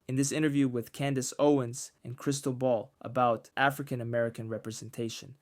In this interview with Candace Owens and Crystal Ball about African American representation,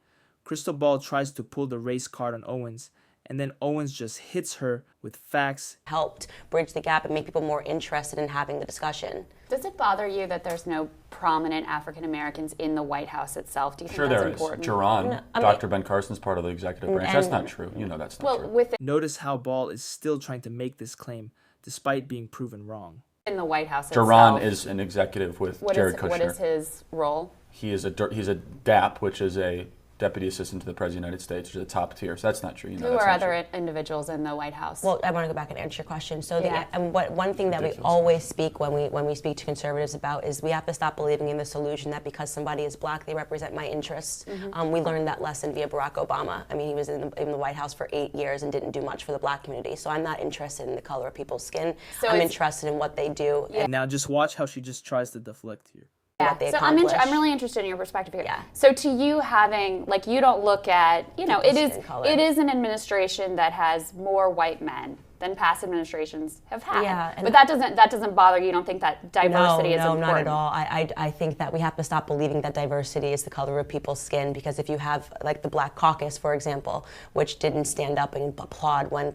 Crystal Ball tries to pull the race card on Owens, and then Owens just hits her with facts. Helped bridge the gap and make people more interested in having the discussion. Does it bother you that there's no prominent African Americans in the White House itself? Do you think that's important? Sure there is. Dr. Ben Carson's part of the executive branch. That's not true. You know that's not true. Notice how Ball is still trying to make this claim, despite being proven wrong. In the White House itself. Jaron is an executive with Jared Kushner. What is his role? He's a DAP, which is a Deputy Assistant to the President of the United States, which is the top tier. So that's not true. Who are other individuals in the White House? Well, I want to go back and answer your question. So one thing that we always speak when we speak to conservatives about is we have to stop believing in this illusion that because somebody is black, they represent my interests. We learned that lesson via Barack Obama. I mean, he was in the White House for 8 years and didn't do much for the black community. So I'm not interested in the color of people's skin. So I'm interested in what they do. And now just watch how she just tries to deflect here. Yeah. So I'm really interested in your perspective here. Yeah. So to you having, you don't look at, it is an administration that has more white men than past administrations have had. Yeah, but that doesn't bother you. You don't think that diversity is important? No, not at all. I think that we have to stop believing that diversity is the color of people's skin, because if you have the Black Caucus, for example, which didn't stand up and applaud when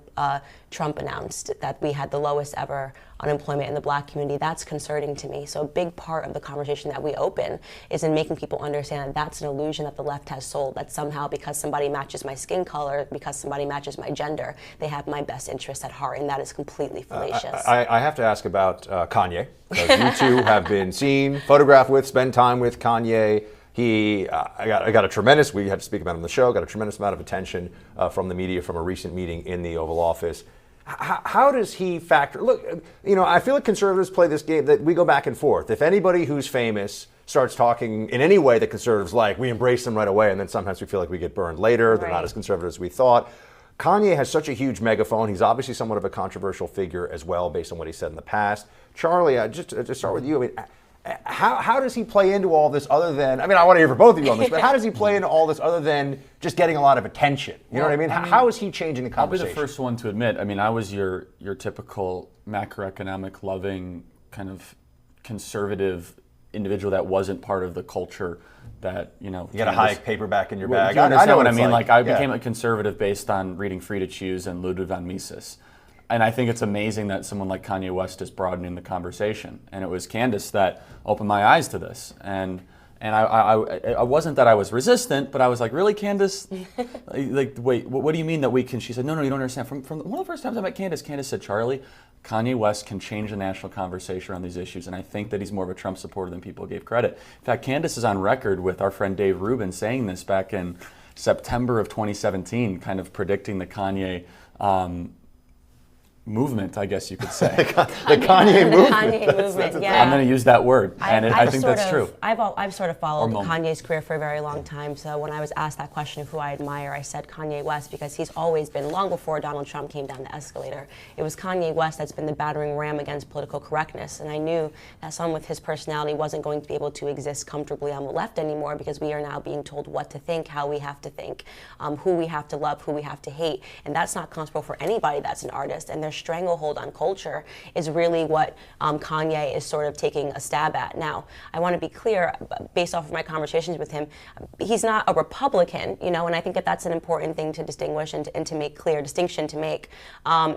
Trump announced that we had the lowest ever unemployment in the black community, that's concerning to me. So a big part of the conversation that we open is in making people understand that that's an illusion that the left has sold, that somehow because somebody matches my skin color, because somebody matches my gender, they have my best interest at heart, and that is completely fallacious. I have to ask about Kanye, because you two have been seen, photographed with, spend time with Kanye. I got a tremendous, we had to speak about him on the show, got a tremendous amount of attention from the media from a recent meeting in the Oval Office. How does he factor? Look, I feel like conservatives play this game that we go back and forth. If anybody who's famous starts talking in any way that conservatives like, we embrace them right away, and then sometimes we feel like we get burned later. They're not as conservative as we thought. Kanye has such a huge megaphone. He's obviously somewhat of a controversial figure as well, based on what he said in the past. Charlie, just start with you. I mean, how does he play into all this other than, I want to hear from both of you on this, but how does he play into all this other than just getting a lot of attention? You know what I mean? How is he changing the conversation? I'll be the first one to admit, I was your typical macroeconomic loving kind of conservative individual that wasn't part of the culture that, you got a high paperback in your bag. I know what I mean. I became a conservative based on reading Free to Choose and Ludwig von Mises. And I think it's amazing that someone like Kanye West is broadening the conversation. And it was Candace that opened my eyes to this. And I wasn't that I was resistant, but I was like, really, Candace? Wait, what do you mean that we can? She said, no, you don't understand. From one of the first times I met Candace said, Charlie, Kanye West can change the national conversation around these issues. And I think that he's more of a Trump supporter than people gave credit. In fact, Candace is on record with our friend Dave Rubin saying this back in September of 2017, kind of predicting the Kanye movement, I guess you could say. the Kanye movement. Kanye movement, yeah. I'm going to use that word, and I think that's true. I've sort of followed Kanye's career for a very long time, so when I was asked that question of who I admire, I said Kanye West, because he's always been, long before Donald Trump came down the escalator, it was Kanye West that's been the battering ram against political correctness, and I knew that someone with his personality wasn't going to be able to exist comfortably on the left anymore, because we are now being told what to think, how we have to think, who we have to love, who we have to hate, and that's not comfortable for anybody that's an artist, and their stranglehold on culture is really what Kanye is sort of taking a stab at. Now, I want to be clear, based off of my conversations with him, he's not a Republican, and I think that that's an important thing to distinguish and to make clear, distinction to make,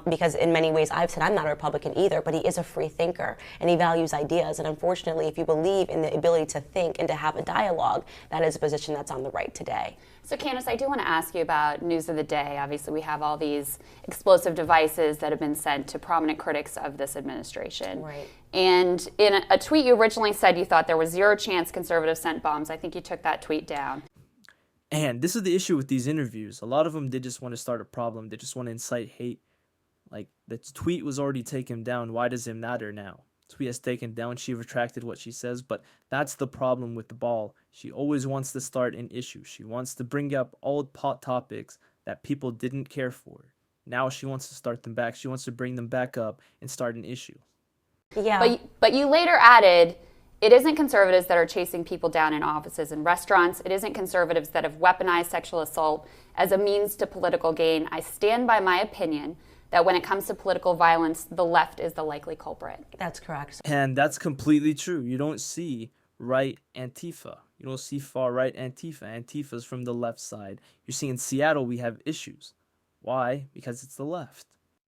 because in many ways I've said I'm not a Republican either, but he is a free thinker and he values ideas, and unfortunately, if you believe in the ability to think and to have a dialogue, that is a position that's on the right today. So Candace, I do want to ask you about news of the day. Obviously, we have all these explosive devices that have been sent to prominent critics of this administration. Right. And in a tweet, you originally said you thought there was zero chance conservatives sent bombs. I think you took that tweet down. And this is the issue with these interviews. A lot of them, they just want to start a problem. They just want to incite hate. The tweet was already taken down. Why does it matter now? Tweet has taken down. She retracted what she says, but that's the problem with the Ball. She always wants to start an issue. She wants to bring up old hot topics that people didn't care for. Now she wants to start them back. She wants to bring them back up and start an issue. Yeah. But you later added, it isn't conservatives that are chasing people down in offices and restaurants. It isn't conservatives that have weaponized sexual assault as a means to political gain. I stand by my opinion that when it comes to political violence, the left is the likely culprit. That's correct. And that's completely true. You don't see right Antifa. You don't see far-right Antifa. Antifa's from the left side. You're seeing in Seattle, we have issues. Why? Because it's the left.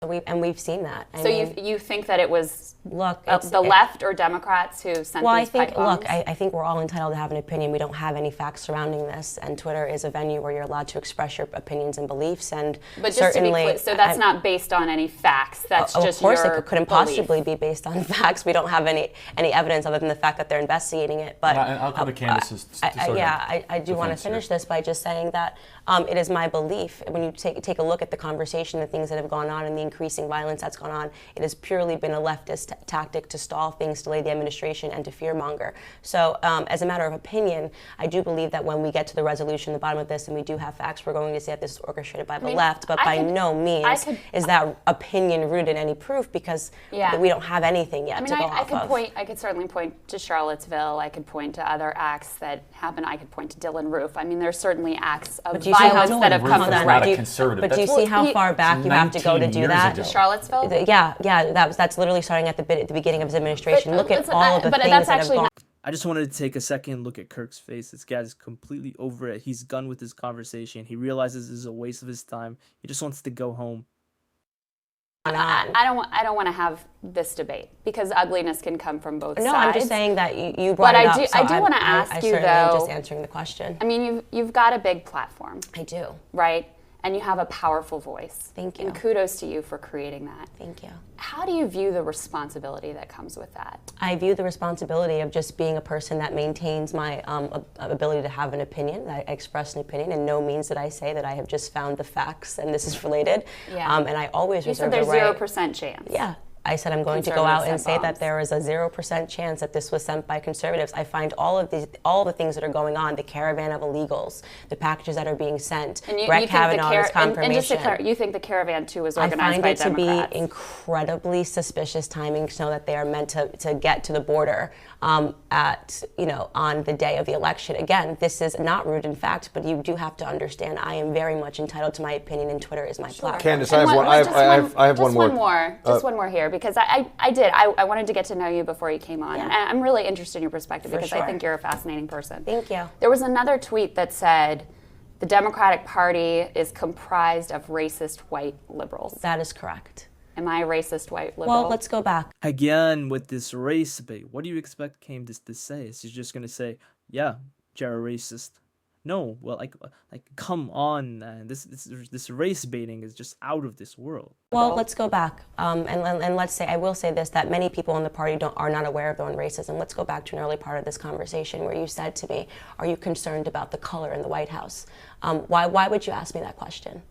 We've seen that. So you think that it was look the left or Democrats who sent these pipe bombs? I think we're all entitled to have an opinion. We don't have any facts surrounding this, and Twitter is a venue where you're allowed to express your opinions and beliefs. And but just to be clear, so that's not based on any facts. That's just your Of course, it couldn't belief. Possibly be based on facts. We don't have any evidence other than the fact that they're investigating it. But I'll go to Candace's. I do want to finish this by just saying that it is my belief, when you take a look at the conversation, the things that have gone on, and the increasing violence that's gone on, it has purely been a leftist tactic to stall things, delay the administration, and to fearmonger. So as a matter of opinion, I do believe that when we get to the resolution, the bottom of this, and we do have facts, we're going to see that this is orchestrated by the left, but by no means is that opinion rooted in any proof, because we don't have anything yet to go off of. I could certainly point to Charlottesville. I could point to other acts that happen. I could point to Dylan Roof. I mean, there's certainly acts of violence that have come from the right. But do you see how far back you have to go to do that? Charlottesville? That's literally starting at the beginning of his administration. Look at all of the things that have gone. I just wanted to take a second and look at Kirk's face. This guy's completely over it. He's done with this conversation. He realizes this is a waste of his time. He just wants to go home. I don't want to have this debate, because ugliness can come from both sides. No, I'm just saying that you brought it up. But I do want to ask you, though. I'm just answering the question. I mean, you've got a big platform. I do. Right? And you have a powerful voice. Thank you. And kudos to you for creating that. Thank you. How do you view the responsibility that comes with that? I view the responsibility of just being a person that maintains my ability to have an opinion, that I express an opinion. In no means did I say that I have just found the facts and this is related. Yeah. And I always reserve the right. You said there's 0% chance. Yeah. I said I'm going to go out and say that there is a 0% chance that this was sent by conservatives. I find all the things that are going on, the caravan of illegals, the packages that are being sent, Brett Kavanaugh's confirmation. And just to clarify, you think the caravan too was organized by Democrats? I find it to be incredibly suspicious timing to know that they are meant to get to the border on the day of the election. Again, this is not rooted in fact, but you do have to understand I am very much entitled to my opinion, and Twitter is my platform. Candace, I have one more. Just one more here, because I wanted to get to know you before you came on. Yeah. And I'm really interested in your perspective, because I think you're a fascinating person. Thank you. There was another tweet that said, the Democratic Party is comprised of racist white liberals. That is correct. Am I a racist white liberal? Well, let's go back. Again, with this race debate, what do you expect Candace to say? Is she just going to say, yeah, you're a racist? No, well, like, come on, man. This race baiting is just out of this world. Well, let's go back, and let's say, I will say this, that many people in the party are not aware of their own racism. Let's go back to an early part of this conversation where you said to me, are you concerned about the color in the White House? Why would you ask me that question?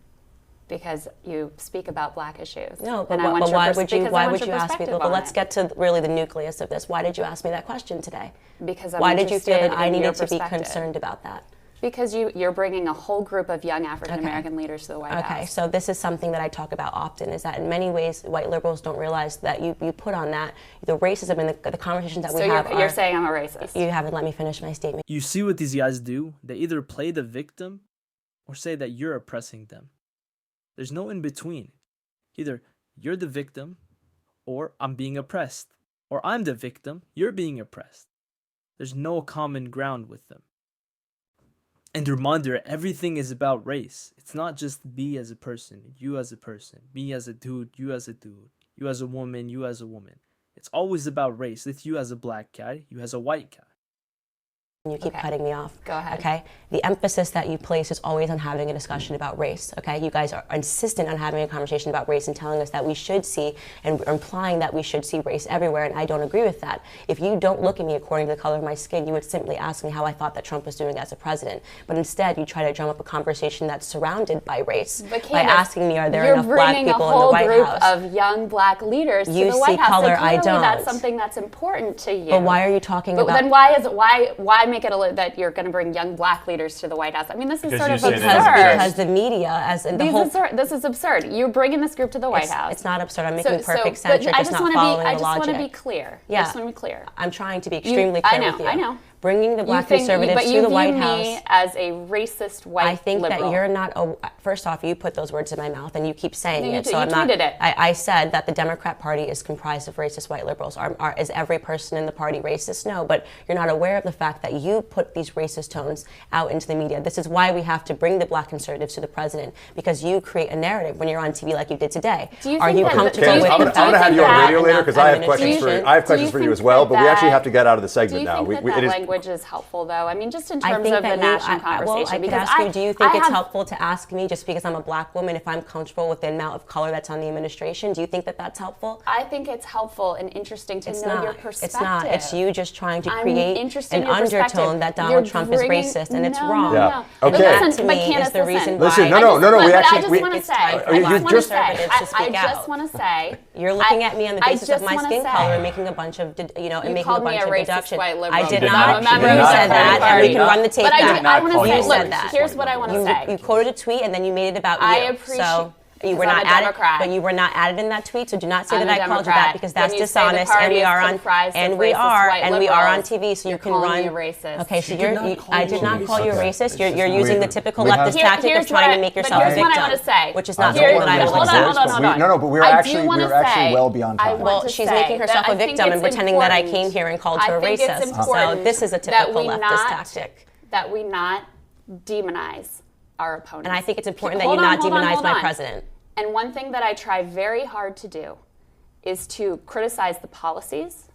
Because you speak about black issues. No, but why would you ask me? But let's get to really the nucleus of this. Why did you ask me that question today? Because why did you feel that I needed to be concerned about that? Because you're bringing a whole group of young African American leaders to the White House. Okay, so this is something that I talk about often, is that in many ways white liberals don't realize that you put on that the racism and the conversations that we have. So you're saying I'm a racist. You haven't let me finish my statement. You see what these guys do? They either play the victim or say that you're oppressing them. There's no in between. Either you're the victim or I'm being oppressed. Or I'm the victim, you're being oppressed. There's no common ground with them. And reminder, everything is about race. It's not just me as a person, you as a person, me as a dude, you as a dude, you as a woman, you as a woman. It's always about race. It's you as a black guy, you as a white guy. You keep cutting me off. Go ahead. Okay? The emphasis that you place is always on having a discussion about race. Okay? You guys are insistent on having a conversation about race and telling us that we should see, and implying that we should see race everywhere, and I don't agree with that. If you don't look at me according to the color of my skin, you would simply ask me how I thought that Trump was doing as a president. But instead, you try to drum up a conversation that's surrounded by race by asking me, are there enough black people in the White House? You're bringing a whole group of young black leaders to the White House. Color, so clearly I don't. That's something that's important to you. But why are you talking about? Then why make it that you're going to bring young black leaders to the White House? I mean, this is sort of absurd. Because the media, this is absurd. You're bringing this group to the White House. It's not absurd. I'm making perfect sense. You're just not following the logic. I just want to be clear. Yeah. I just want to be clear. I'm trying to be extremely clear with you. I know. bringing the black conservatives to the White House. But you view me as a racist white I think liberal. that you're not. First off, you put those words in my mouth, and you keep saying it. So I'm not. It. I said that the Democrat Party is comprised of racist white liberals. Is every person in the party racist? No, but you're not aware of the fact that you put these racist tones out into the media. This is why we have to bring the black conservatives to the president, because you create a narrative when you're on TV like you did today. Are you comfortable with? I'm going to have you on radio later because I have questions for you as well. But we actually have to get out of the segment now. Do you think that language is helpful, though? I mean, just in terms of the national conversation. Well, I could ask you, do you think it's helpful to ask me, just because I'm a black woman, if I'm comfortable with the amount of color that's on the administration? Do you think that that's helpful? I think it's helpful and interesting to know your perspective. It's not. It's you just trying to create an undertone that Donald Trump is racist, and it's wrong. Yeah. Okay. That to me is the reason why. Listen, no. I just want to say, you're looking at me on the basis of my skin color and making a bunch of, making a bunch of deductions. I did not. You said that, and we can run the tape back. You said that. Here's what I want to say. You quoted a tweet, and then you made it about you. I appreciate. You were not added, but you were not added in that tweet. So do not say that I called you that, because that's dishonest. And we are on, TV. So you can run. Okay, so I did not call you a racist. You're using the typical leftist tactic of trying to make yourself a victim, which is not something that I will accept. No, but we're actually well beyond time. Well, she's making herself a victim and pretending that I came here and called her a racist. So this is a typical leftist tactic. That we not demonize our opponents. And I think it's important that you not demonize my president. And one thing that I try very hard to do is to criticize the policies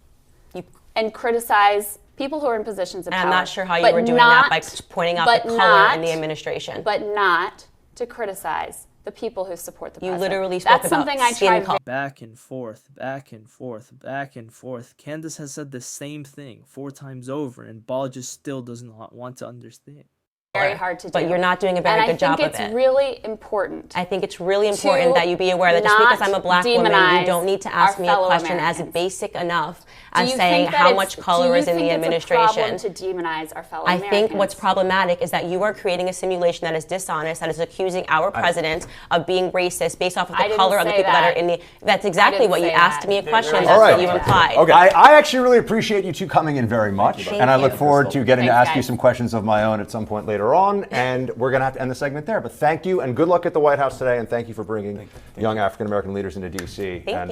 and criticize people who are in positions of power. I'm not sure how you were doing that by pointing out the color in the administration. But not to criticize the people who support the president. You literally spoke about skin color. Back and forth, back and forth, back and forth. Candace has said the same thing 4 times over, and Ball just still doesn't want to understand. Very hard to do. But you're not doing a very good job of it. I think it's really important. I think it's really important that you be aware that just because I'm a black woman, you don't need to ask me a question as basic enough as saying how much color is in the administration. It's a problem to demonize our fellow Americans? I think what's problematic is that you are creating a simulation that is dishonest, that is accusing our president of being racist based off of the color of the people that are in the. That's exactly what you asked me a question. That's what you implied. Okay, I actually really appreciate you two coming in very much, and I look forward to getting to ask you some questions of my own at some point later on, and we're going to have to end the segment there. But thank you, and good luck at the White House today, and thank you for bringing young African American leaders into D.C.